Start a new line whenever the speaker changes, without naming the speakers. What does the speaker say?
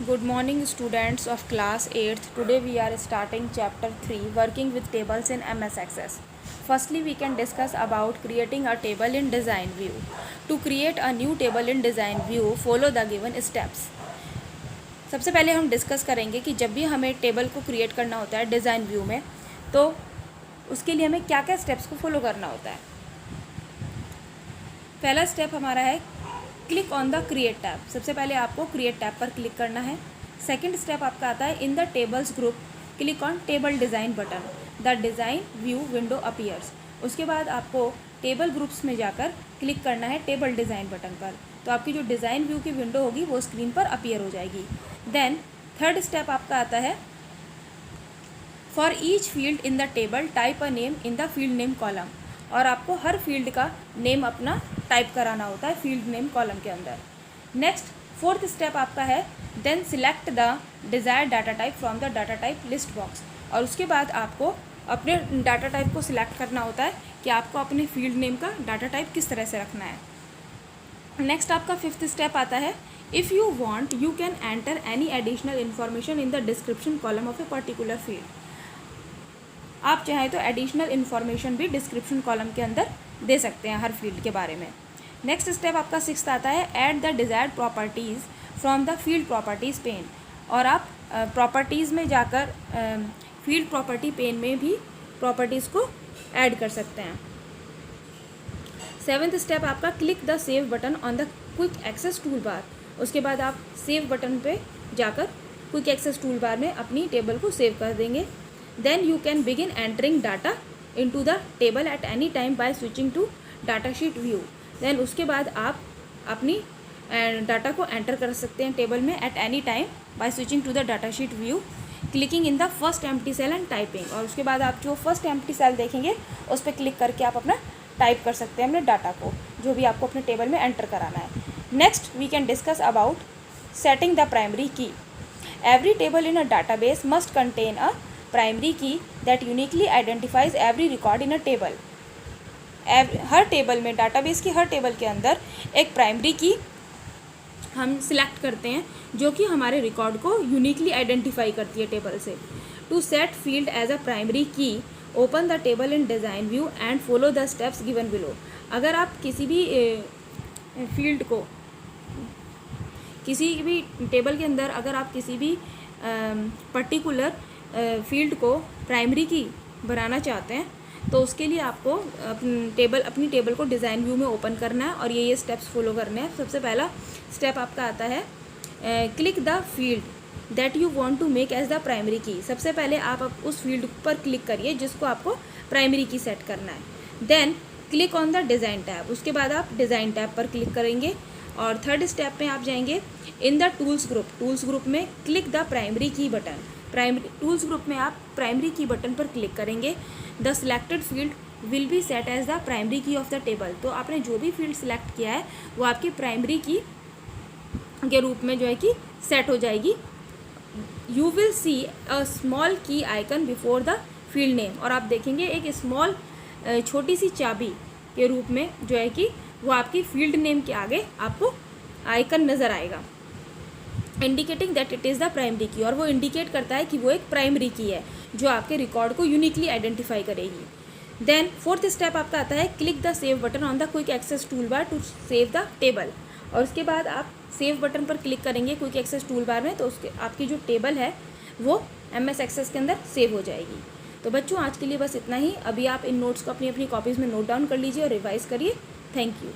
Good morning students of class 8th. Today we are starting chapter 3 working with tables in MS Access. Firstly we can discuss about creating a table in design view. To create a new table in design view follow the given steps. सबसे पहले हम discuss करेंगे कि जब भी हमें table को create करना होता है डिज़ाइन व्यू में तो उसके लिए हमें क्या क्या स्टेप्स को फॉलो करना होता है। पहला स्टेप हमारा है click on the create tab. सबसे पहले आपको क्रिएट टैब पर क्लिक करना है। सेकंड स्टेप आपका आता है in the tables group click on table design button, the design view window appears. उसके बाद आपको टेबल ग्रुप्स में जाकर क्लिक करना है टेबल डिज़ाइन बटन पर, तो आपकी जो डिज़ाइन व्यू की विंडो होगी वो स्क्रीन पर अपीयर हो जाएगी। देन थर्ड स्टेप आपका आता है for each field in the table type a name in the field name column, और आपको हर फील्ड का नेम अपना टाइप कराना होता है फील्ड नेम कॉलम के अंदर। नेक्स्ट फोर्थ स्टेप आपका है then select the desired data type from the data type list box, और उसके बाद आपको अपने डाटा टाइप को सिलेक्ट करना होता है कि आपको अपने फील्ड नेम का डाटा टाइप किस तरह से रखना है। नेक्स्ट आपका फिफ्थ स्टेप आता है if you want you can enter any additional information in the description column of a particular field. आप चाहें तो एडिशनल इन्फॉर्मेशन भी डिस्क्रिप्शन कॉलम के अंदर दे सकते हैं हर फील्ड के बारे में। नेक्स्ट स्टेप आपका सिक्स्थ आता है add the desired properties from the field properties pane, और आप प्रॉपर्टीज़ में जाकर फील्ड प्रॉपर्टी पेन में भी प्रॉपर्टीज़ को ऐड कर सकते हैं। सेवन्थ स्टेप आपका click the save button on the quick access toolbar. उसके बाद आप सेव बटन पे जाकर क्विक एक्सेस टूल बार में अपनी टेबल को सेव कर देंगे। Then you can begin entering data into the table at any time by switching to datasheet view. Then उसके बाद आप अपनी डाटा को एंटर कर सकते हैं टेबल में at any time by switching to the datasheet view clicking in the first empty cell and typing, और उसके बाद आप जो फर्स्ट एम्प्टी सेल देखेंगे उस पर क्लिक करके आप अपना टाइप कर सकते हैं अपने डाटा को जो भी आपको अपने टेबल में एंटर कराना है। Next we can discuss about setting the primary key. Every table in a database must contain a primary key that uniquely identifies every record in a table. हर टेबल में डाटाबेस की हर table के अंदर एक primary की हम select करते हैं जो कि हमारे रिकॉर्ड को यूनिकली आइडेंटिफाई करती है टेबल से। To set field as a primary key open the table in design view and follow the steps given below. अगर आप किसी भी फील्ड को किसी भी टेबल के अंदर अगर आप किसी भी पर्टिकुलर फील्ड को प्राइमरी की बनाना चाहते हैं तो उसके लिए आपको अपनी टेबल को डिज़ाइन व्यू में ओपन करना है और ये स्टेप्स फॉलो करने हैं। सबसे पहला स्टेप आपका आता है click the field that you want to make as the primary key. सबसे पहले आप उस फील्ड पर क्लिक करिए जिसको आपको प्राइमरी की सेट करना है। Then click on the design tab, उसके बाद आप डिज़ाइन टैब पर क्लिक करेंगे और थर्ड स्टेप में आप जाएंगे in the tools group. Tools group में click the primary key button. Primary tools group में आप प्राइमरी की बटन पर क्लिक करेंगे। The selected field will be set as the primary key of the table. तो आपने जो भी field select किया है वो आपकी प्राइमरी की के रूप में जो है कि सेट हो जाएगी। You will see a small key icon before the field name, और आप देखेंगे एक स्मॉल छोटी सी चाबी के रूप में जो है कि वो आपकी फील्ड नेम के आगे आपको आइकन नज़र आएगा indicating that it is the primary की, और वो इंडिकेट करता है कि वो एक प्राइमरी की है जो आपके रिकॉर्ड को यूनिकली आइडेंटिफाई करेगी। देन फोर्थ स्टेप आपका आता है click the save button on the quick access toolbar to save the table, और उसके बाद आप सेव बटन पर क्लिक करेंगे क्विक एक्सेस टूल बार में तो उसके आपकी जो टेबल है वो MS एक्सेस के अंदर सेव हो जाएगी। तो बच्चों आज के लिए बस इतना ही। अभी आप इन नोट्स को अपनी अपनी कॉपीज़ में नोट डाउन कर लीजिए और रिवाइज़ करिए। Thank you.